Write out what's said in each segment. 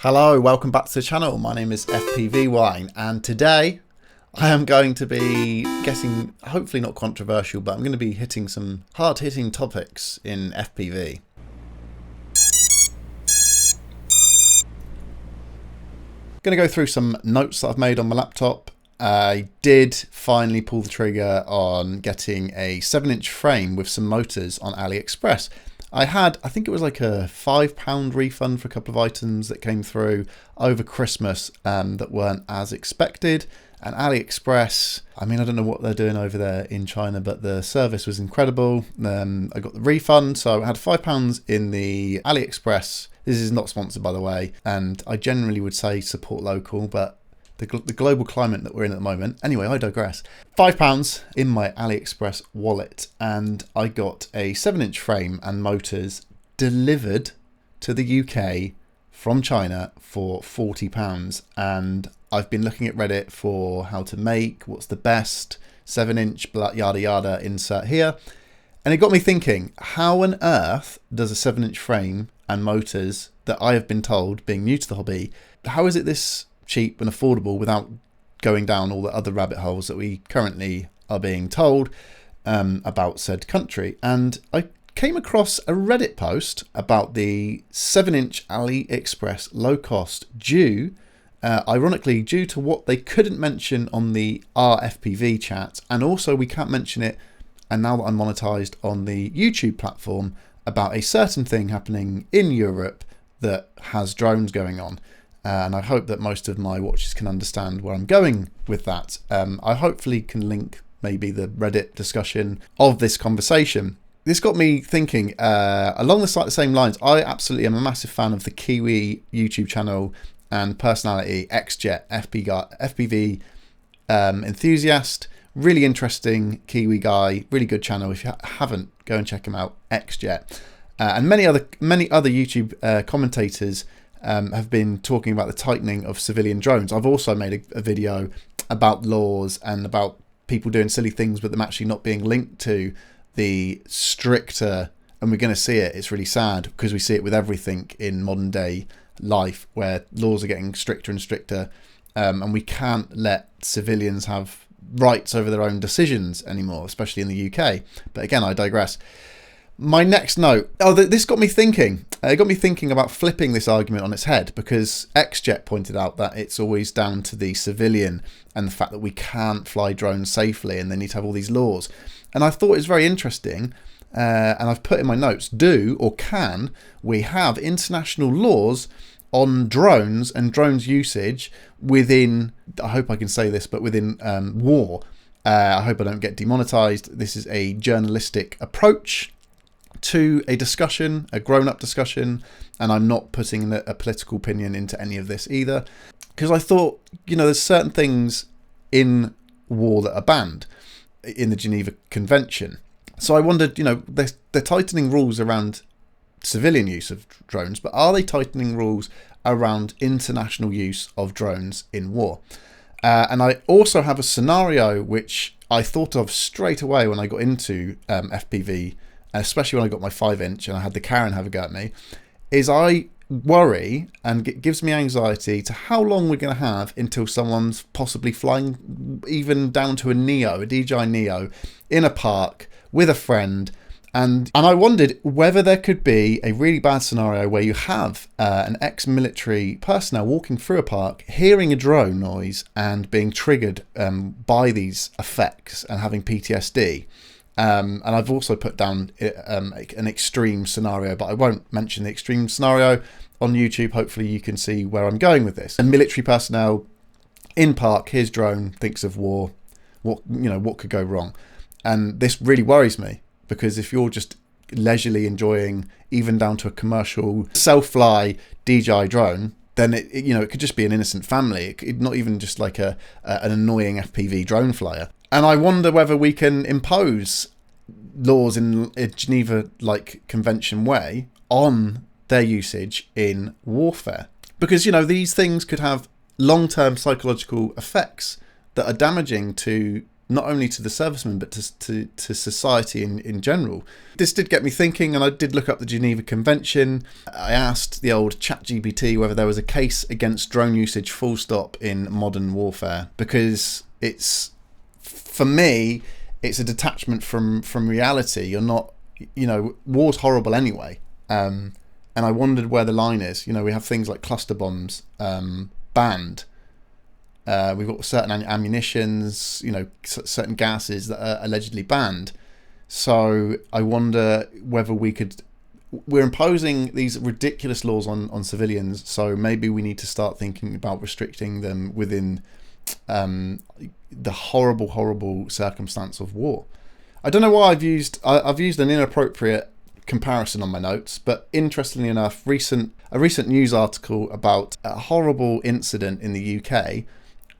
Hello, welcome back to the channel. My name is FPV Wine, and today I am going to be getting, hopefully not controversial, but I'm going to be hitting some hard-hitting topics in FPV. Going to go through some notes that I've made on my laptop. I did finally pull the trigger on getting a 7-inch frame with some motors on AliExpress. I think it was like a £5 refund for a couple of items that came through over Christmas that weren't as expected. And AliExpress, I mean, I don't know what they're doing over there in China, but the service was incredible. I got the refund, so I had £5 in the AliExpress. This is not sponsored, by the way, and I generally would say support local, but the global climate that we're in at the moment. Anyway, I digress. £5 in my AliExpress wallet, and I got a 7-inch frame and motors delivered to the UK from China for £40. And I've been looking at Reddit for how to make, what's the best 7-inch, yada yada, insert here. And it got me thinking, how on earth does a 7-inch frame and motors that I have been told, being new to the hobby, how is it this cheap and affordable without going down all the other rabbit holes that we currently are being told about said country? And I came across a Reddit post about the 7-inch AliExpress low cost ironically due to what they couldn't mention on the RFPV chat, and also we can't mention it, and now that I'm monetized on the YouTube platform, about a certain thing happening in Europe that has drones going on. And I hope that most of my watchers can understand where I'm going with that. I hopefully can link maybe the Reddit discussion of this conversation. This got me thinking along the same lines. I absolutely am a massive fan of the Kiwi YouTube channel and personality, XJet, FPV enthusiast. Really interesting Kiwi guy, really good channel. If you haven't, go and check him out, XJet. And many other YouTube commentators have been talking about the tightening of civilian drones. I've also made a video about laws and about people doing silly things but them actually not being linked to the stricter, and we're going to see it, it's really sad because we see it with everything in modern day life where laws are getting stricter and stricter, and we can't let civilians have rights over their own decisions anymore, especially in the UK. But again, I digress. My next note, this got me thinking. It got me thinking about flipping this argument on its head, because XJet pointed out that it's always down to the civilian and the fact that we can't fly drones safely and they need to have all these laws. And I thought it was very interesting, and I've put in my notes, do or can we have international laws on drones and drones usage within, I hope I can say this, but within war. I hope I don't get demonetized. This is a journalistic approach to a discussion, a grown-up discussion, and I'm not putting a political opinion into any of this either, because I thought, there's certain things in war that are banned in the Geneva Convention. So I wondered, they're tightening rules around civilian use of drones, but are they tightening rules around international use of drones in war? And I also have a scenario which I thought of straight away when I got into FPV, especially when I got my 5-inch and I had the Karen have a go at me, is I worry and it gives me anxiety to how long we're going to have until someone's possibly flying even down to a DJI Neo in a park with a friend. And I wondered whether there could be a really bad scenario where you have an ex-military personnel walking through a park, hearing a drone noise and being triggered by these effects and having PTSD. And I've also put down an extreme scenario, but I won't mention the extreme scenario on YouTube. Hopefully you can see where I'm going with this. And military personnel in park, hears drone, thinks of war. What could go wrong? And this really worries me, because if you're just leisurely enjoying, even down to a commercial self-fly DJI drone, then it could just be an innocent family. It not even just like an annoying FPV drone flyer. And I wonder whether we can impose laws in a Geneva-like convention way on their usage in warfare. Because, these things could have long-term psychological effects that are damaging to not only to the servicemen, but to society in general. This did get me thinking, and I did look up the Geneva Convention. I asked the old ChatGPT whether there was a case against drone usage full stop in modern warfare, because it's, for me, it's a detachment from reality. You're not, war's horrible anyway. And I wondered where the line is. We have things like cluster bombs banned. We've got certain ammunitions, certain gases that are allegedly banned. So I wonder whether we're imposing these ridiculous laws on civilians. So maybe we need to start thinking about restricting them within the horrible circumstance of war. I don't know why I've used an inappropriate comparison on my notes, but interestingly enough, a recent news article about a horrible incident in the UK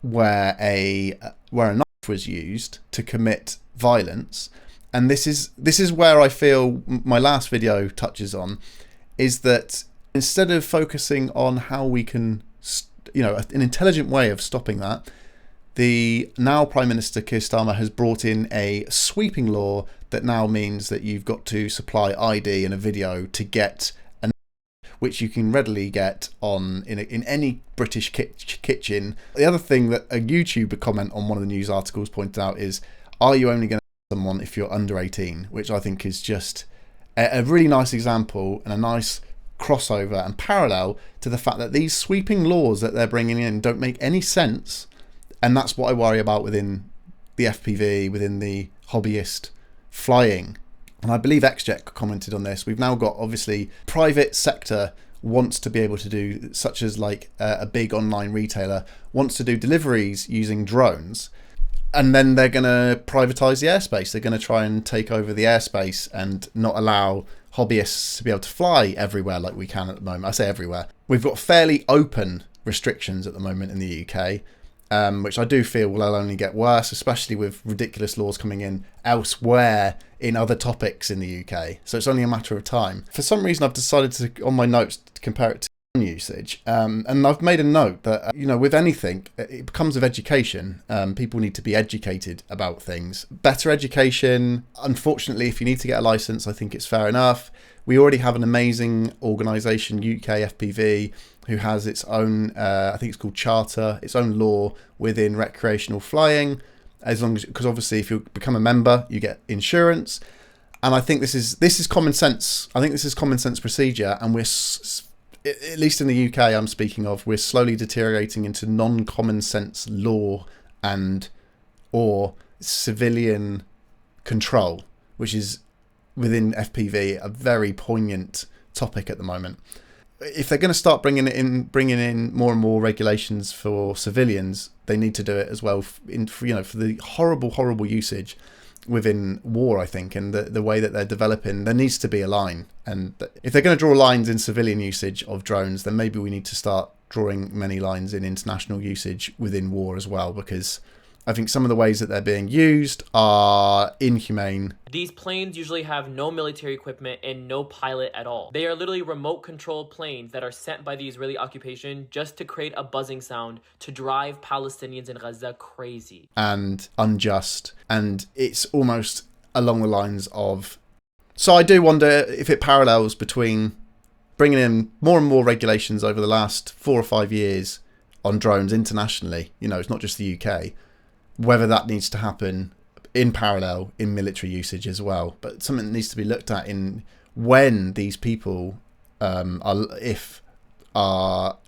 where a knife was used to commit violence, and this is where I feel my last video touches on, is that instead of focusing on how we can, an intelligent way of stopping that, the now Prime Minister Keir Starmer has brought in a sweeping law that now means that you've got to supply ID and a video to get a knife, which you can readily get in any British kitchen. The other thing that a YouTuber comment on one of the news articles pointed out is, are you only going to someone if you're under 18? Which I think is just a really nice example and a nice crossover and parallel to the fact that these sweeping laws that they're bringing in don't make any sense. And that's what I worry about within the FPV, within the hobbyist flying. And I believe XJet commented on this. We've now got, obviously, private sector wants to be able to do, such as like a big online retailer wants to do deliveries using drones. And then they're going to privatize the airspace. They're going to try and take over the airspace and not allow hobbyists to be able to fly everywhere like we can at the moment. I say everywhere. We've got fairly open restrictions at the moment in the UK. Which I do feel will only get worse, especially with ridiculous laws coming in elsewhere in other topics in the UK. So it's only a matter of time. For some reason, I've decided to, on my notes, to compare it to gun usage. And I've made a note that, with anything, it becomes of education. People need to be educated about things. Better education. Unfortunately, if you need to get a license, I think it's fair enough. We already have an amazing organisation, UK FPV, who has its own, I think it's called charter, its own law within recreational flying. Because obviously, if you become a member, you get insurance, and I think this is common sense. I think this is common sense procedure, and we're, at least in the UK, I'm speaking of, we're slowly deteriorating into non-common sense law or civilian control, which is within FPV a very poignant topic at the moment. If they're going to start bringing in more and more regulations for civilians, they need to do it as well for the horrible usage within war, I think, and the way that they're developing. There needs to be a line, and if they're going to draw lines in civilian usage of drones, then maybe we need to start drawing many lines in international usage within war as well, because I think some of the ways that they're being used are inhumane. These planes usually have no military equipment and no pilot at all. They are literally remote controlled planes that are sent by the Israeli occupation just to create a buzzing sound to drive Palestinians in Gaza crazy. And unjust. And it's almost along the lines of... So I do wonder if it parallels between bringing in more and more regulations over the last 4 or 5 years on drones internationally. It's not just the UK. Whether that needs to happen in parallel in military usage as well, but something that needs to be looked at in when these people are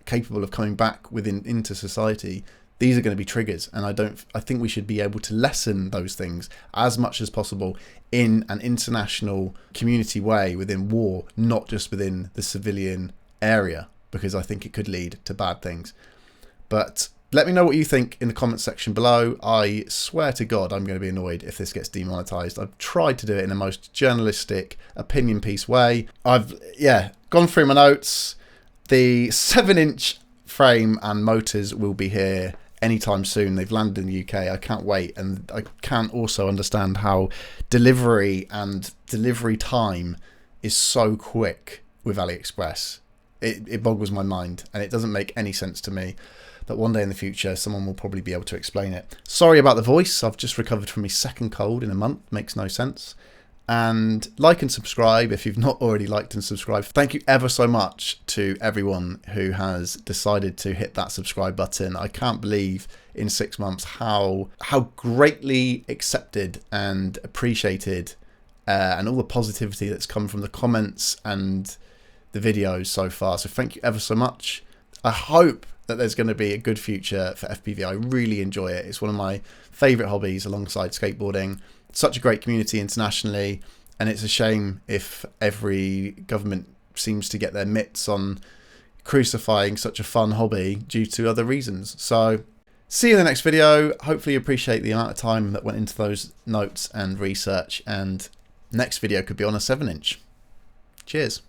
capable of coming back into society. These are going to be triggers, and I think we should be able to lessen those things as much as possible in an international community way within war, not just within the civilian area, because I think it could lead to bad things. But let me know what you think in the comments section below. I swear to God, I'm going to be annoyed if this gets demonetized. I've tried to do it in a most journalistic, opinion piece way. I've gone through my notes. The 7-inch frame and motors will be here anytime soon. They've landed in the UK. I can't wait. And I can't also understand how delivery and delivery time is so quick with AliExpress. it boggles my mind, and it doesn't make any sense to me that one day in the future someone will probably be able to explain it. Sorry about the voice. I've just recovered from my second cold in a month. Makes no sense. And like and subscribe if you've not already liked and subscribed. Thank you ever so much to everyone who has decided to hit that subscribe button. I can't believe in 6 months how greatly accepted and appreciated and all the positivity that's come from the comments and the videos so far. So thank you ever so much. I hope that there's going to be a good future for FPV. I really enjoy it. It's one of my favourite hobbies alongside skateboarding. Such a great community internationally, and it's a shame if every government seems to get their mitts on crucifying such a fun hobby due to other reasons. So see you in the next video. Hopefully you appreciate the amount of time that went into those notes and research, and next video could be on a 7-inch. Cheers.